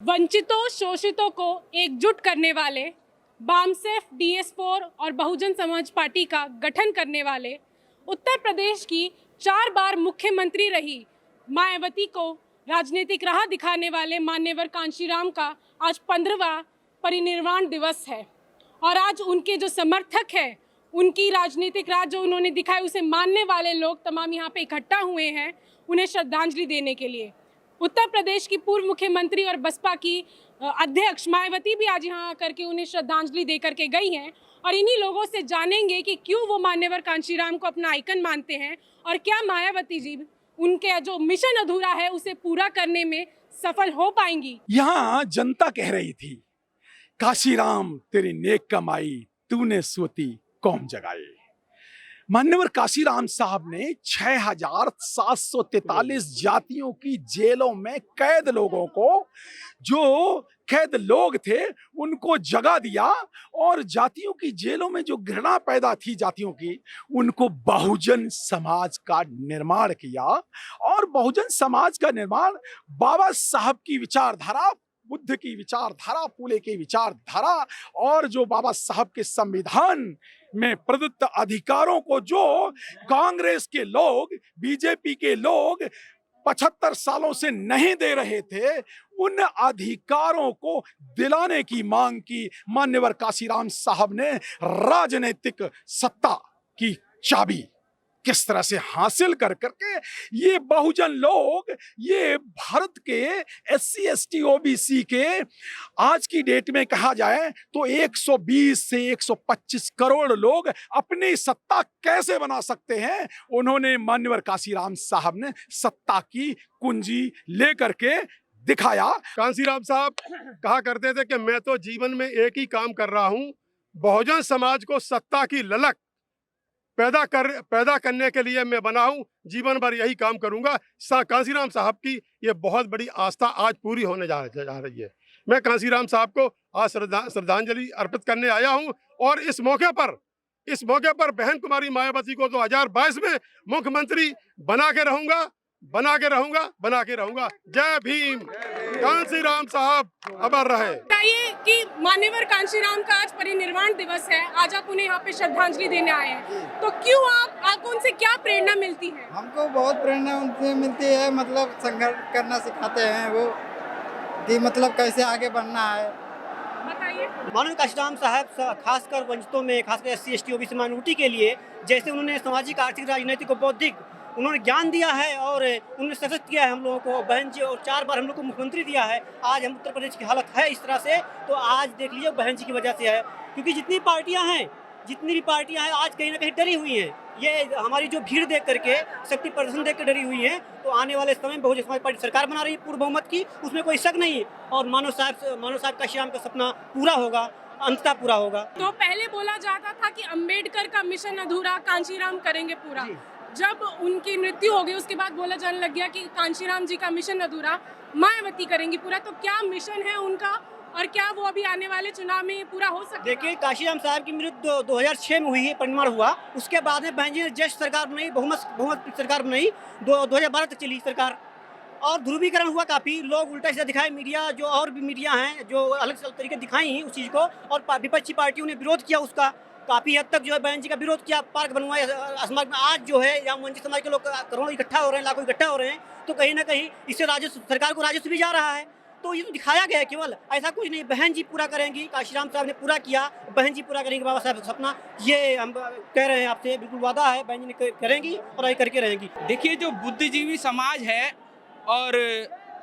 वंचितों शोषितों को एकजुट करने वाले बामसेफ DS4 और बहुजन समाज पार्टी का गठन करने वाले उत्तर प्रदेश की 4 बार मुख्यमंत्री रही मायावती को राजनीतिक राह दिखाने वाले मान्यवर कांशीराम का आज 15वां परिनिर्वाण दिवस है। और आज उनके जो समर्थक हैं, उनकी राजनीतिक राह जो उन्होंने दिखाई, उसे मानने वाले लोग तमाम यहाँ पे इकट्ठा हुए हैं उन्हें श्रद्धांजलि देने के लिए। उत्तर प्रदेश की पूर्व मुख्यमंत्री और बसपा की अध्यक्ष मायावती भी आज यहाँ आकर के उन्हें श्रद्धांजलि दे करके गई हैं। और इन्हीं लोगों से जानेंगे कि क्यों वो मान्यवर कांशीराम को अपना आइकन मानते हैं और क्या मायावती जी उनके जो मिशन अधूरा है उसे पूरा करने में सफल हो पाएंगी। यहाँ जनता कह रही थी, काशीराम तेरी नेक कमाई, तूने सोती कौम जगाई। मान्यवर काशीराम साहब ने 6743 जातियों की जेलों में कैद लोगों को, जो कैद लोग थे उनको जगा दिया, और जातियों की जेलों में जो घृणा पैदा थी जातियों की, उनको बहुजन समाज का निर्माण किया। और बहुजन समाज का निर्माण बाबा साहब की विचारधारा, बुद्ध की विचारधारा, फूले की विचारधारा और जो बाबा साहब के संविधान में प्रदत्त अधिकारों को जो कांग्रेस के लोग, बीजेपी के लोग 75 सालों से नहीं दे रहे थे, उन अधिकारों को दिलाने की मांग की मान्यवर काशीराम साहब ने। राजनीतिक सत्ता की चाबी किस तरह से हासिल कर करके ये बहुजन लोग, ये भारत के SC ST OBC के आज की डेट में कहा जाए तो 120 से 125 करोड़ लोग अपनी सत्ता कैसे बना सकते हैं, उन्होंने मान्यवर काशीराम साहब ने सत्ता की कुंजी लेकर के दिखाया। कांशीराम साहब कहा करते थे कि मैं तो जीवन में एक ही काम कर रहा हूं, बहुजन समाज को सत्ता की ललक पैदा करने के लिए मैं बना हूं, जीवन भर यही काम करूंगा। कांशीराम साहब की ये बहुत बड़ी आस्था आज पूरी होने जा रही है। मैं कांशीराम साहब को आज श्रद्धांजलि अर्पित करने आया हूं। और इस मौके पर बहन कुमारी मायावती को 2022 में मुख्यमंत्री बना के रहूंगा। जय भीम। कांशीराम साहब अमर रहे। बताइए कि मान्यवर कांशीराम का आज परिनिर्वाण दिवस है, आज आप उन्हें यहाँ पे श्रद्धांजलि देने आए हैं, तो क्यों आपको उनसे क्या प्रेरणा मिलती है? हमको बहुत प्रेरणा उनसे मिलती है, मतलब संघर्ष करना सिखाते हैं वो, कि मतलब कैसे आगे बढ़ना है। बताइए। माननीय कांशीराम साहब खासकर वंचितों में, खासकर SC ST OBC माइनॉरिटी के लिए जैसे उन्होंने सामाजिक, आर्थिक, राजनीतिक और बौद्धिक उन्होंने ज्ञान दिया है और उन्होंने सशक्त किया है हम लोगों को, बहन जी, और 4 बार हम लोग को मुख्यमंत्री दिया है। आज हम उत्तर प्रदेश की हालत है इस तरह से, तो आज देख लीजिए बहन जी की वजह से है। क्योंकि जितनी भी पार्टियां हैं आज कहीं ना कहीं डरी हुई हैं। ये हमारी जो भीड़ देख करके, शक्ति प्रदर्शन देख कर डरी हुई हैं। तो आने वाले समय में बहुजन समाज पार्टी सरकार बना रही है पूर्ण बहुमत की, उसमें कोई शक नहीं। और मानव साहब कांशीराम का सपना पूरा होगा, अंततः पूरा होगा। तो पहले बोला जाता था कि अंबेडकर का मिशन अधूरा, कांशीराम करेंगे पूरा। जब उनकी मृत्यु हो गई उसके बाद बोला जाने लग गया कि कांशीराम जी का मिशन अधूरा, मायावती करेंगी पूरा। तो क्या मिशन है उनका और क्या वो अभी आने वाले चुनाव में पूरा हो सकता है? देखिए, कांशीराम साहब की मृत्यु 2006 में हुई है, परिनिर्वाण हुआ। उसके बाद में बहन जी ने जस्ट सरकार बनाई, बहुमत सरकार बनाई, 2012 तक चली सरकार। और ध्रुवीकरण हुआ, काफ़ी लोग उल्टा सीधा दिखाए, मीडिया जो और भी मीडिया हैं जो अलग अलग तरीके दिखाई उस चीज़ को, और विपक्षी पार्टियों ने विरोध किया उसका, काफ़ी हद तक जो है बहन जी का विरोध किया, पार्क बनवाए समाज में। आज जो है यहाँ वंचित समाज के लोग करोड़ों इकट्ठा हो रहे हैं, लाखों इकट्ठा हो रहे हैं, तो कहीं ना कहीं इससे राजस्व, सरकार को राजस्व भी जा रहा है। तो ये तो दिखाया गया है केवल, ऐसा कुछ नहीं। बहन जी पूरा करेंगी, कांशीराम साहब ने पूरा किया, बहन जी पूरा करेंगी बाबा साहब का सपना। ये हम कह रहे हैं आपसे, बिल्कुल वादा है, बहन जी ने करेंगी और ये करके रहेंगी। देखिए, जो बुद्धिजीवी समाज है और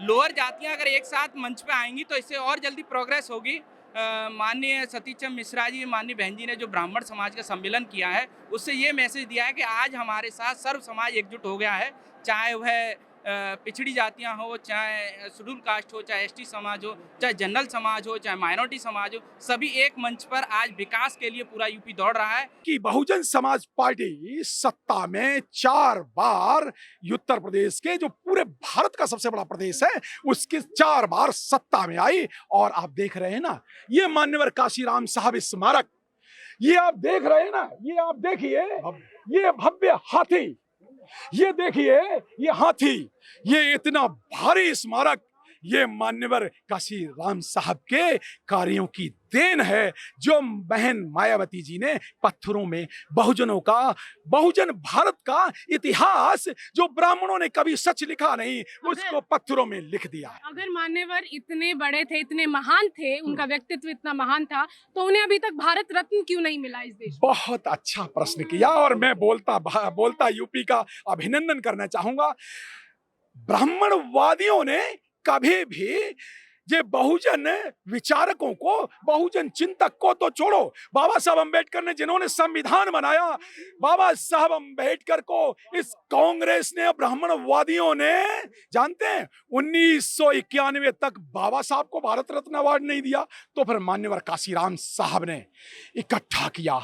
लोअर जातियां अगर एक साथ मंच पे आएंगी तो इससे और जल्दी प्रोग्रेस होगी। माननीय सतीश चंद्र मिश्रा जी, माननीय बहन जी ने जो ब्राह्मण समाज का सम्मेलन किया है, उससे ये मैसेज दिया है कि आज हमारे साथ सर्व समाज एकजुट हो गया है। चाहे वह पिछड़ी जातियां हो, चाहे शेड्यूल कास्ट हो, चाहे ST समाज हो, चाहे जनरल समाज हो, चाहे माइनॉरिटी समाज हो, सभी एक मंच पर आज विकास के लिए पूरा यूपी दौड़ रहा है। कि बहुजन समाज पार्टी सत्ता में 4 बार, उत्तर प्रदेश के जो पूरे भारत का सबसे बड़ा प्रदेश है उसके 4 बार सत्ता में आई। और आप देख रहे हैं ना, ये मान्यवर काशीराम साहब स्मारक, ये आप देख रहे हैं ना, ये आप देखिए, ये भव्य हाथी, ये देखिए, ये हाथी, ये इतना भारी स्मारक, ये मान्यवर काशीराम साहब के कार्यों की देन है, जो बहन मायावती जी ने पत्थरों में बहुजन भारत का इतिहास जो ब्राह्मणों ने कभी सच लिखा नहीं, उसको पत्थरों में लिख दिया है। अगर मान्यवर इतने बड़े थे, इतने महान थे, उनका व्यक्तित्व इतना महान था, तो उन्हें अभी तक भारत रत्न क्यों नहीं मिला इस देश में? बहुत अच्छा प्रश्न किया, और मैं बोलता यूपी का अभिनंदन करना चाहूंगा। ब्राह्मणवादियों ने कभी भी ये बहुजन विचारकों को, बहुजन चिंतक को तो छोड़ो, बाबा साहब अम्बेडकर ने जिन्होंने संविधान बनाया, बाबा साहब अम्बेडकर को इस कांग्रेस ने, ब्राह्मणवादियों ने, जानते हैं 1991 तक बाबा साहब को भारत रत्न अवार्ड नहीं दिया। तो फिर मान्यवर काशीराम साहब ने इकट्ठा किया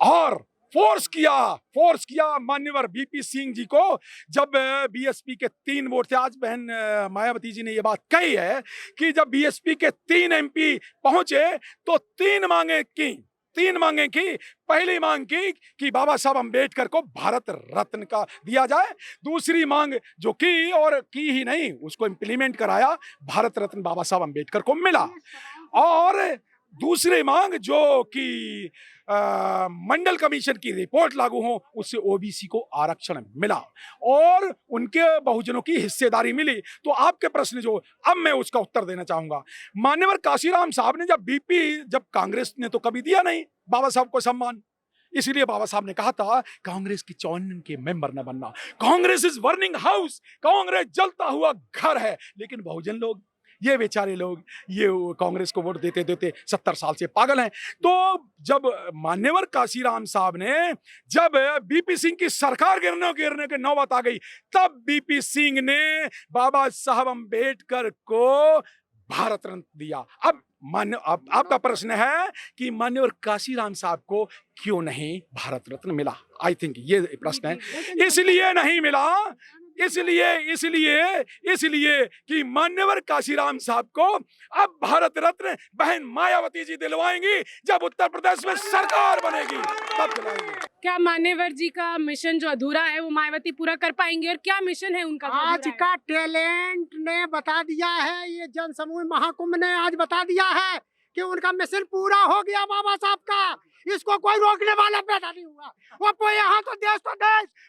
और फोर्स किया मान्यवर बीपी सिंह जी को। जब बीएसपी के 3 वोट थे, आज बहन मायावती जी ने ये बात कही है कि जब बीएसपी के 3 एमपी पहुंचे तो 3 मांगे की। पहली मांग की कि बाबा साहब अम्बेडकर को भारत रत्न का दिया जाए, दूसरी मांग जो की, और की ही नहीं, उसको इम्प्लीमेंट कराया, भारत रत्न बाबा साहब अम्बेडकर को मिला। और दूसरी मांग जो कि मंडल कमीशन की रिपोर्ट लागू हो, उससे ओबीसी को आरक्षण मिला और उनके बहुजनों की हिस्सेदारी मिली। तो आपके प्रश्न जो, अब मैं उसका उत्तर देना चाहूंगा। मान्यवर काशीराम साहब ने जब कांग्रेस ने तो कभी दिया नहीं बाबा साहब को सम्मान, इसलिए बाबा साहब ने कहा था कांग्रेस की 54 के मेंबर न बनना। Congress is burning house, Congress जलता हुआ घर है। लेकिन बहुजन लोग, ये बेचारे लोग, ये कांग्रेस को वोट देते देते 70 साल से पागल हैं। तो जब मान्यवर काशीराम साहब ने, जब बीपी सिंह की सरकार गिरने की नौबत आ गई, तब बीपी सिंह ने बाबा साहब अम्बेडकर को भारत रत्न दिया। अब आपका प्रश्न है कि मान्यवर काशीराम साहब को क्यों नहीं भारत रत्न मिला? आई थिंक ये प्रश्न है। इसलिए नहीं मिला, इसलिए कि मान्यवर काशीराम साहब को अब भारत रत्न बहन मायावती जी दिलवाएंगी। जब उत्तर प्रदेश में सरकार बनेगी तब दिलवाएंगी। क्या मान्यवर जी का मिशन जो अधूरा है वो मायावती पूरा कर पाएंगे, और क्या मिशन है उनका? आज का टैलेंट ने बता दिया है, ये जन समूह महाकुंभ ने आज बता दिया है कि उनका मिशन पूरा हो गया बाबा साहब का। इसको कोई रोकने वाला पैदा नहीं हुआ। वो यहाँ तो देश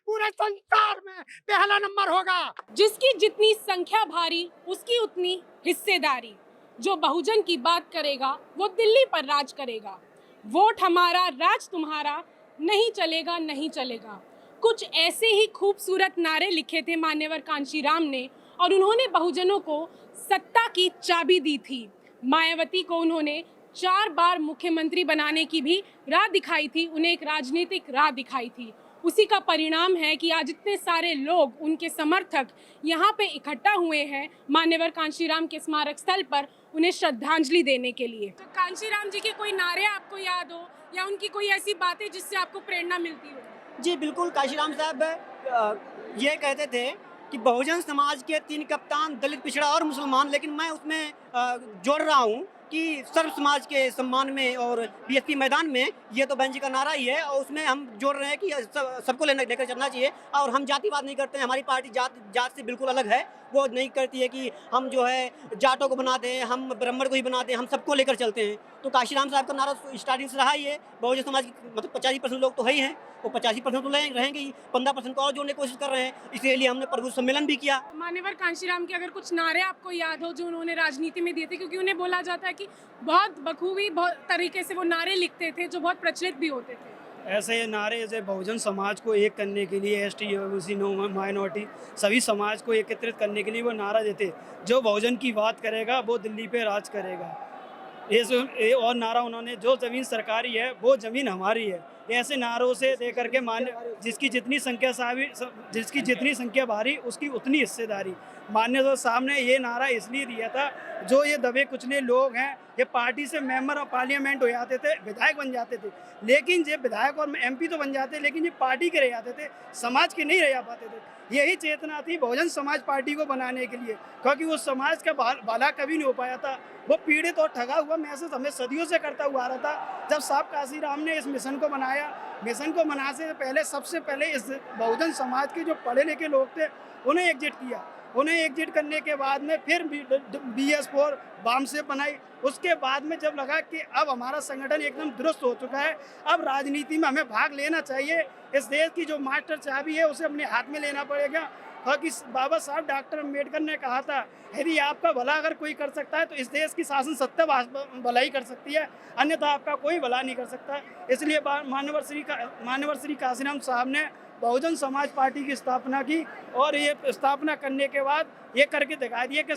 पूरे संसार में पहला नंबर होगा। जिसकी जितनी संख्या भारी, उसकी उतनी हिस्सेदारी। जो बहुजन की बात करेगा वो दिल्ली पर राज करेगा। वोट हमारा, राज तुम्हारा, नहीं चलेगा। कुछ ऐसे ही खूबसूरत नारे लिखे थे मान्यवर कांशीराम ने, और उन्होंने बहुजनों को सत्ता की चाबी दी थी। मायावती को उन्होंने 4 बार मुख्यमंत्री बनाने की भी राह दिखाई थी, उन्हें एक राजनीतिक राह दिखाई थी। उसी का परिणाम है कि आज इतने सारे लोग, उनके समर्थक यहाँ पे इकट्ठा हुए हैं मान्यवर कांशीराम के स्मारक स्थल पर उन्हें श्रद्धांजलि देने के लिए। तो कांशीराम जी के कोई नारे आपको याद हो, या उनकी कोई ऐसी बातें जिससे आपको प्रेरणा मिलती हो? जी बिल्कुल, काशीराम साहब ये कहते थे कि बहुजन समाज के 3 कप्तान, दलित, पिछड़ा और मुसलमान। लेकिन मैं उसमें जोड़ रहा हूँ कि सर्व समाज के सम्मान में और बीएसपी मैदान में, ये तो बहन जी का नारा ही है, और उसमें हम जोड़ रहे हैं कि सबको लेकर चलना चाहिए। और हम जातिवाद नहीं करते हैं, हमारी पार्टी जात से बिल्कुल अलग है। वो नहीं करती है कि हम जो है जाटों को बना दें, हम ब्राह्मण को ही बना दें, हम सबको लेकर चलते हैं। तो काशीराम साहब का नारा स्टार्टिंग से रहा ही है। बहुजन समाज की मतलब 85% लोग तो है ही हैं, वो 85% तो रहेंगे ही, 15% को और जोड़ने की कोशिश कर रहे हैं। इसीलिए हमने प्रभु सम्मेलन भी किया। मान्यवर कांशीराम के अगर कुछ नारे आपको याद हो जो उन्होंने राजनीति में दिए थे, क्योंकि उन्हें बोला जाता है कि बहुत बखूबी, बहुत तरीके से वो नारे लिखते थे जो बहुत प्रचलित भी होते थे। ऐसे नारे जैसे बहुजन समाज को एक करने के लिए, एसटी, ओबीसी, माइनॉरिटी, सभी समाज को एकत्रित करने के लिए वो नारा देते, जो बहुजन की बात करेगा वो दिल्ली पे राज करेगा। ये और नारा उन्होंने, जो ज़मीन सरकारी है वो ज़मीन हमारी है। ऐसे नारों से दे करके जिसकी जितनी संख्या भारी, उसकी उतनी हिस्सेदारी। मान्यवर साहब ने ये नारा इसलिए दिया था, जो ये दबे कुचले लोग हैं, ये पार्टी से मेंबर ऑफ पार्लियामेंट हो जाते थे, विधायक बन जाते थे, लेकिन ये विधायक और एमपी तो बन जाते, लेकिन ये पार्टी के रह जाते थे, समाज के नहीं रह जा पाते थे। यही चेतना थी बहुजन समाज पार्टी को बनाने के लिए, क्योंकि उस समाज का भला कभी नहीं हो पाया था। वो पीड़ित और ठगा हुआ महसूस हमें सदियों से करता हुआ आ रहा था। जब साहब काशीराम ने इस मिशन को बनाया, मिशन को बनाने से पहले सबसे पहले इस बहुजन समाज के जो पढ़े लिखे लोग थे उन्हें एकजुट किया। उन्हें एग्जिट करने के बाद में फिर BS4 वाम से बनाई। उसके बाद में जब लगा कि अब हमारा संगठन एकदम दुरुस्त हो चुका है, अब राजनीति में हमें भाग लेना चाहिए, इस देश की जो मास्टर चाबी है उसे अपने हाथ में लेना पड़ेगा। क्योंकि बाबा साहब डॉक्टर अम्बेडकर ने कहा था, यदि आपका भला अगर कोई कर सकता है तो इस देश की शासन सत्ता भला ही कर सकती है, अन्यथा आपका कोई भला नहीं कर सकता। इसलिए मान्यवर श्री काशीराम साहब ने बहुजन समाज पार्टी की स्थापना की और ये स्थापना करने के बाद ये करके दिखा दिया कि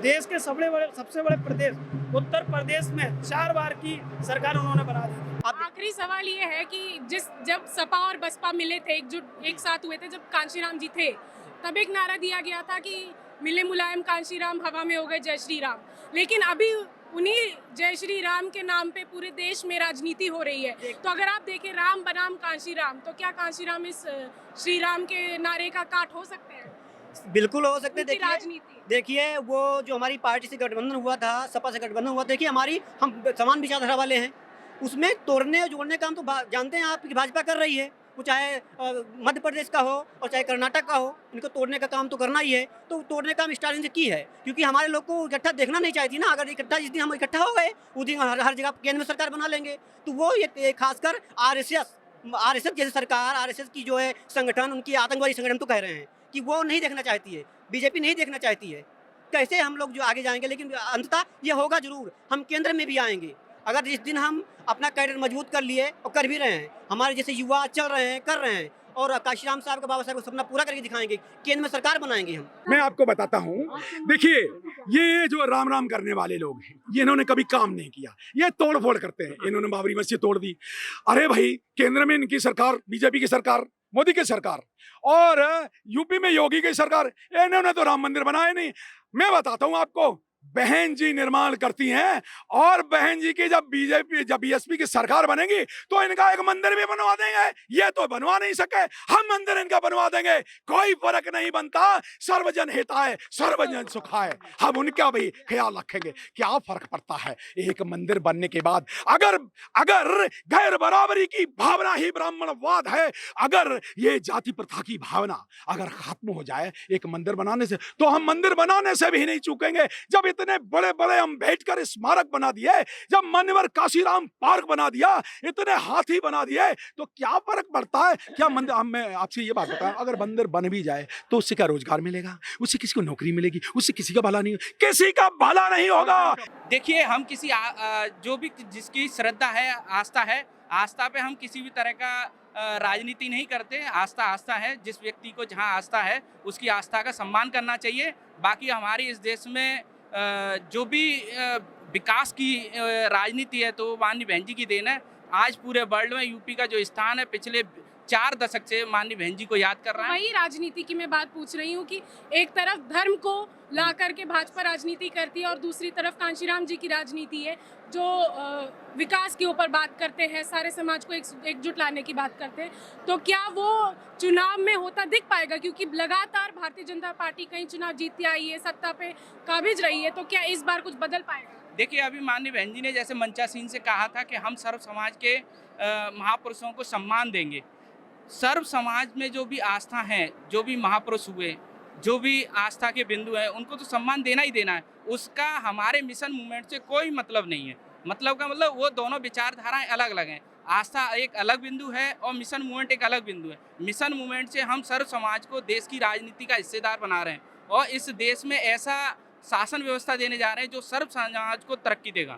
देश के सबसे बड़े प्रदेश उत्तर प्रदेश में 4 बार की सरकार उन्होंने बना दी। आखिरी सवाल ये है कि जब सपा और बसपा मिले थे, एक साथ हुए थे, जब कांशीराम जी थे, तब एक नारा दिया गया था कि मिले मुलायम कांशीराम, हवा में हो गए जय श्री राम। लेकिन अभी उन्हीं जय श्री राम के नाम पे पूरे देश में राजनीति हो रही है। तो अगर आप देखें राम बनाम कांशीराम, तो क्या कांशीराम इस श्री राम के नारे का काट हो सकते हैं? बिल्कुल हो सकते हैं। राजनीति देखिए वो जो हमारी पार्टी से गठबंधन हुआ था, सपा से गठबंधन हुआ, देखिए हम समान विचारधारा वाले हैं, उसमें तोड़ने और जोड़ने का हम तो जानते हैं आप कि भाजपा कर रही है, वो चाहे मध्य प्रदेश का हो और चाहे कर्नाटक का हो, इनको तोड़ने का काम तो करना ही है। तो तोड़ने का काम स्टालिन से की है, क्योंकि हमारे लोग को इकट्ठा देखना नहीं चाहती ना। अगर इकट्ठा जिस दिन हम इकट्ठा हो गए उस दिन हर जगह केंद्र में सरकार बना लेंगे। तो वो ये खासकर आरएसएस जैसे सरकार, आरएसएस की जो है संगठन, उनकी आतंकवादी संगठन तो कह रहे हैं कि वो नहीं देखना चाहती है, बीजेपी नहीं देखना चाहती है। कैसे हम लोग जो आगे जाएंगे, लेकिन अंततः ये होगा जरूर, हम केंद्र में भी आएंगे। अगर जिस दिन हम अपना कैडर मजबूत कर लिए और कर भी रहे हैं, हमारे जैसे युवा चल रहे हैं, कर रहे हैं, और काशीराम साहब का, बाबा साहब का सपना पूरा करके दिखाएंगे, केंद्र में सरकार बनाएंगे हम। मैं आपको बताता हूँ, देखिए ये जो राम राम करने वाले लोग हैं, ये इन्होंने कभी काम नहीं किया, ये तोड़ फोड़ करते हैं। इन्होंने बाबरी मस्जिद तोड़ दी। अरे भाई, केंद्र में इनकी सरकार, बीजेपी की सरकार, मोदी की सरकार, और यूपी में योगी की सरकार, इन्होंने तो राम मंदिर बनाए नहीं। मैं बताता हूँ आपको, बहन जी निर्माण करती हैं, और बहन जी की जब बीएसपी की सरकार बनेगी तो इनका एक मंदिर भी बनवा देंगे। ये तो बनवा नहीं सके, हम मंदिर इनका बनवा देंगे, कोई फर्क नहीं बनता। सर्वजन हिताय सर्वजन सुखाय, हम उनका भी ख्याल रखेंगे। क्या फर्क पड़ता है एक मंदिर बनने के बाद? अगर गैर बराबरी की भावना ही ब्राह्मणवाद है, अगर ये जाति प्रथा की भावना अगर खत्म हो जाए एक मंदिर बनाने से, तो हम मंदिर बनाने से भी नहीं चूकेंगे। जब इतने बड़े बड़े अम्बेडकर स्मारक बना दिए, जब मान्यवर काशीराम पार्क बना दिया, इतने हाथी बना दिए, तो क्या फर्क पड़ता है? क्या मंदिर, मैं आपसे ये बात बताऊं, अगर मंदिर बन भी जाए तो उससे क्या रोजगार मिलेगा? उससे किसी को नौकरी मिलेगी? उससे किसी का भला नहीं, किसी का भला नहीं होगा। देखिए, हम किसी जो भी जिसकी श्रद्धा है, आस्था है, आस्था पे हम किसी भी तरह का राजनीति नहीं करते। आस्था है, जिस व्यक्ति को जहाँ आस्था है उसकी आस्था का सम्मान करना चाहिए। बाकी हमारी इस देश में जो भी विकास की राजनीति है, तो माननीय बहन जी की देन है। आज पूरे वर्ल्ड में यूपी का जो स्थान है, पिछले 4 दशक से माननीय बहन जी को याद कर रहा है। वही राजनीति की मैं बात पूछ रही हूँ कि एक तरफ धर्म को ला करके भाजपा राजनीति करती है और दूसरी तरफ कांशीराम जी की राजनीति है जो विकास के ऊपर बात करते हैं, सारे समाज को एकजुट लाने की बात करते हैं। तो क्या वो चुनाव में होता दिख पाएगा? क्योंकि लगातार भारतीय जनता पार्टी कई चुनाव जीतती आई है, सत्ता पे काबिज रही है, तो क्या इस बार कुछ बदल पाएगा? देखिए, अभी माननीय बहन जी ने जैसे मंचासीन से कहा था कि हम सर्व समाज के महापुरुषों को सम्मान देंगे। सर्व समाज में जो भी आस्था है, जो भी महापुरुष हुए, जो भी आस्था के बिंदु हैं, उनको तो सम्मान देना ही देना है। उसका हमारे मिशन मूवमेंट से कोई मतलब नहीं है। मतलब का मतलब वो दोनों विचारधाराएं अलग अलग हैं। आस्था एक अलग बिंदु है और मिशन मूवमेंट एक अलग बिंदु है। मिशन मूवमेंट से हम सर्व समाज को देश की राजनीति का हिस्सेदार बना रहे हैं और इस देश में ऐसा शासन व्यवस्था देने जा रहे हैं जो सर्व समाज को तरक्की देगा।